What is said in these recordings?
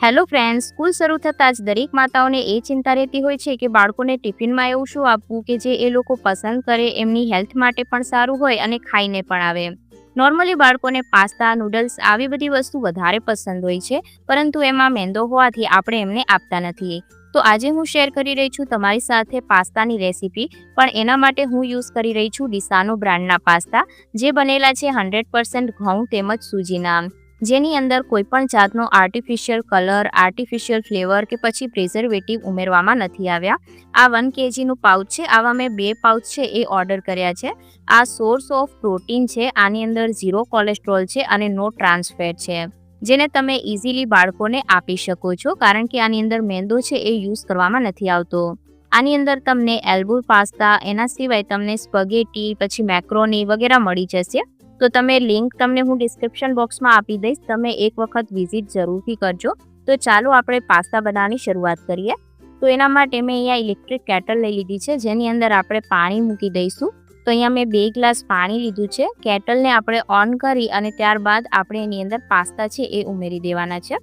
Hello friends, school શરૂ થતાં જ દરેક માતાઓને એ ચિંતા રહેતી હોય છે કે બાળકોને ટિફિનમાં એવું શું આપવું કે જે એ લોકો પસંદ કરે, એમની હેલ્થ માટે પણ સારું હોય અને ખાઈને પણ આવે. નોર્મલી બાળકોને પાસ્તા, નૂડલ્સ આવી બધી વસ્તુ વધારે પસંદ હોય છે, પરંતુ એમાં મેંદો હોવાથી આપણે એમને આપતા નથી. તો આજે હું શેર કરી રહી છું તમારી સાથે પાસ્તાની રેસીપી, પણ એના માટે હું યુઝ કરી રહી છું ડિસાનો બ્રાન્ડના પાસ્તા, જે બનેલા છે 100% ઘઉં તેમજ સૂજીના, જેની અંદર કોઈ પણ જાતનો આર્ટિફિશિયલ કલર, આર્ટિફિશિયલ ફ્લેવર કે પછી પ્રિઝર્વેટિવ ઉમેરવામાં નથી આવ્યા. આ 1 kgનું પાઉચ છે. આવા મેં 2 પાઉચ છે એ ઓર્ડર કર્યા છે. આ સોર્સ ઓફ પ્રોટીન છે. આની અંદર 0 કોલેસ્ટ્રોલ છે અને નો ટ્રાન્સ ફેટ છે, જેને તમે ઇઝીલી બાળકોને આપી શકો છો, કારણ કે આની અંદર મેંદો છે એ યુઝ કરવામાં નથી આવતો. આની અંદર તમને એલ્બો પાસ્તા, એના સિવાય તમને સ્પગેટી, પછી મેક્રોની વગેરે મળી જશે. તો તમે લિંક તમને હું ડિસ્ક્રિપ્શન બોક્સમાં આપી દઈશ, તમે એક વખત વિઝિટ જરૂરથી કરજો. તો ચાલો આપણે પાસ્તા બનાવવાની શરૂઆત કરીએ. તો એના માટે મેં અહીંયા ઇલેક્ટ્રિક કેટલ લઈ લીધી છે, જેની અંદર આપણે પાણી મૂકી દઈશું. તો અહીંયા મેં 2 ગ્લાસ પાણી લીધું છે. કેટલને આપણે ઓન કરી અને ત્યારબાદ આપણે એની અંદર પાસ્તા છે એ ઉમેરી દેવાના છે.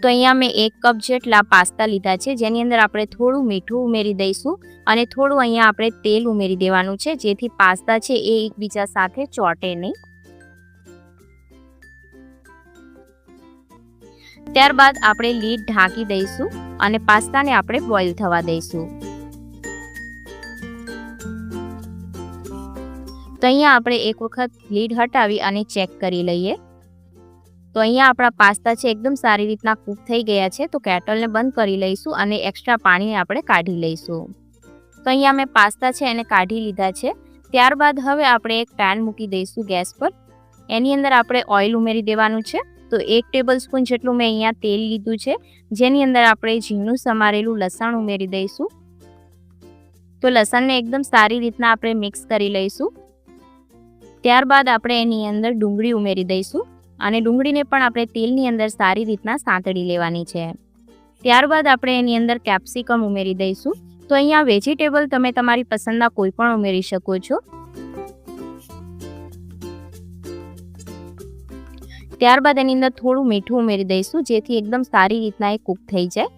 તો અહીંયા મેં 1 કપ જેટલા પાસ્તા લીધા છે, જેની અંદર આપણે થોડું મીઠું ઉમેરી દઈશું અને થોડું અહીંયા આપણે તેલ ઉમેરી દેવાનું છે, જેથી પાસ્તા છે એ એકબીજા સાથે ચોંટે નહીં. ત્યારબાદ આપણે લીડ ઢાંકી દઈશું અને પાસ્તાને આપણે બોઇલ થવા દઈશું. તો અહીંયા આપણે એક વખત લીડ હટાવી અને ચેક કરી લઈએ. તો અહીંયા આપણા પાસ્તા છે એકદમ સારી રીતના કૂક થઈ ગયા છે. તો કેટલને બંધ કરી લઈશું અને એક્સ્ટ્રા પાણીને આપણે કાઢી લઈશું. તો અહીંયા મેં પાસ્તા છે એને કાઢી લીધા છે. ત્યારબાદ હવે આપણે એક પેન મૂકી દઈશું ગેસ પર. એની અંદર આપણે ઓઇલ ઉમેરી દેવાનું છે. તો 1 ટેબલસ્પૂન જેટલું મેં અહીંયા તેલ લીધું છે, જેની અંદર આપણે ઝીણું સમારેલું લસણ ઉમેરી દઈશું. તો લસણને એકદમ સારી રીતના આપણે મિક્સ કરી લઈશું. ત્યારબાદ આપણે એની અંદર ડુંગળી ઉમેરી દઈશું અને ડુંગળીને પણ આપણે તેલની અંદર સારી રીતના સાંતળી લેવાની છે. ત્યારબાદ આપણે એની અંદર કેપ્સિકમ ઉમેરી દઈશું. તો અહીંયા વેજીટેબલ તમે તમારી પસંદના કોઈ પણ ઉમેરી શકો છો. ત્યારબાદ એની અંદર થોડું મીઠું ઉમેરી દઈશું, જેથી એકદમ સારી રીતના એ કૂક થઈ જાય.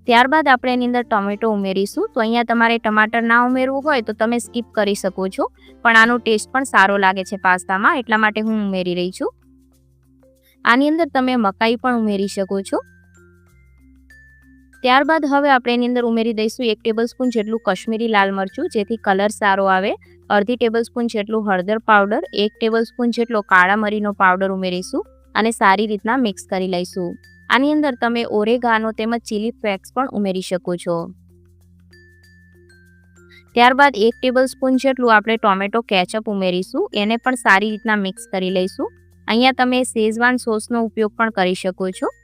ત્યારબાદ આપણે એની અંદર ટોમેટો ઉમેરીશું. તો અહીંયા તમારે ટમાટર ના ઉમેરવું હોય તો તમે સ્કીપ કરી શકો છો, પણ આનો ટેસ્ટ પણ સારો લાગે છે પાસ્તામાં, એટલા માટે હું ઉમેરી રહી છું. આની અંદર તમે મકાઈ પણ ઉમેરી શકો છો. ત્યારબાદ હવે આપણે એની અંદર ઉમેરી દઈશું 1 ટેબલસ્પૂન જેટલું કશ્મીરી લાલ મરચું, જેથી કલર સારો આવે. અડધી ટેબલસ્પૂન જેટલું હળદર પાવડર, 1 ટેબલસ્પૂન જેટલો કાળા મરીનો પાવડર ઉમેરીશું અને સારી રીતના મિક્સ કરી લઈશું. આની અંદર તમે ઓરેગાનો તેમજ ચીલી ફ્લેક્સ પણ ઉમેરી શકો છો. ત્યારબાદ 1 ટેબલસ્પૂન જેટલું આપણે ટોમેટો કેચઅપ ઉમેરીશું, એને પણ સારી રીતના મિક્સ કરી લઈશું. અહીંયા તમે શેઝવાન સોસનો ઉપયોગ પણ કરી શકો છો.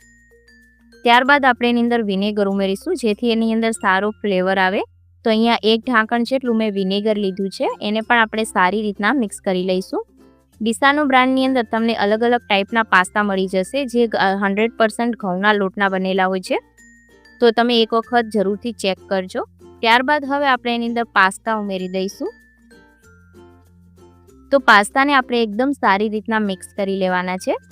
ત્યારબાદ આપણે એની અંદર વિનેગર ઉમેરીશું, જેથી એની અંદર સારો ફ્લેવર આવે. તો અહીંયા 1 ઢાંકણ જેટલું મેં વિનેગર લીધું છે, એને પણ આપણે સારી રીતના મિક્સ કરી લઈશું. ડિસાનો બ્રાન્ડની અંદર તમને અલગ અલગ ટાઈપના પાસ્તા મળી જશે, જે 100% ઘઉંના લોટના બનેલા હોય છે. તો તમે એક વખત જરૂરથી ચેક કરજો. ત્યારબાદ હવે આપણે એની અંદર પાસ્તા ઉમેરી દઈશું. તો પાસ્તાને આપણે એકદમ સારી રીતના મિક્સ કરી લેવાના છે.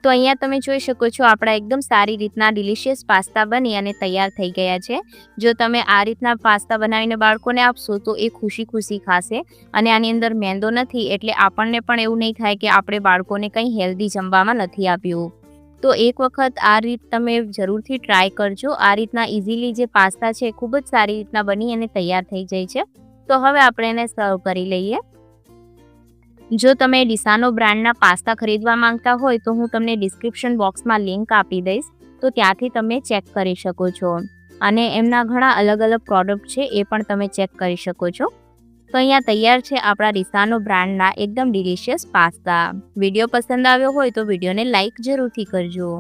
તો અહીંયા તમે જોઈ શકો છો આપણા એકદમ સારી રીતના ડિલિશિયસ પાસ્તા બની અને તૈયાર થઈ ગયા છે. જો તમે આ રીતના પાસ્તા બનાવીને બાળકોને આપશો તો એ ખુશી ખાશે. અને આની અંદર મેંદો નથી, એટલે આપણને પણ એવું નહીં થાય કે આપણે બાળકોને કંઈ હેલ્ધી જમવામાં નથી આપ્યું. તો એક વખત આ રીત તમે જરૂરથી ટ્રાય કરજો. આ રીતના ઇઝીલી જે પાસ્તા છે ખૂબ જ સારી રીતના બની અને તૈયાર થઈ જાય છે. તો હવે આપણે એને સર્વ કરી લઈએ. જો તમે ડિસાનો બ્રાન્ડના પાસ્તા ખરીદવા માંગતા હોય તો હું તમને ડિસ્ક્રિપ્શન બોક્સમાં લિંક આપી દઈશ, તો ત્યાંથી તમે ચેક કરી શકો છો. અને એમના ઘણા અલગ અલગ પ્રોડક્ટ છે, એ પણ તમે ચેક કરી શકો છો. તો અહીંયા તૈયાર છે આપણા ડિસાનો બ્રાન્ડના એકદમ ડિલિશિયસ પાસ્તા. વિડીયો પસંદ આવ્યો હોય તો વિડીયોને લાઇક જરૂરથી કરજો.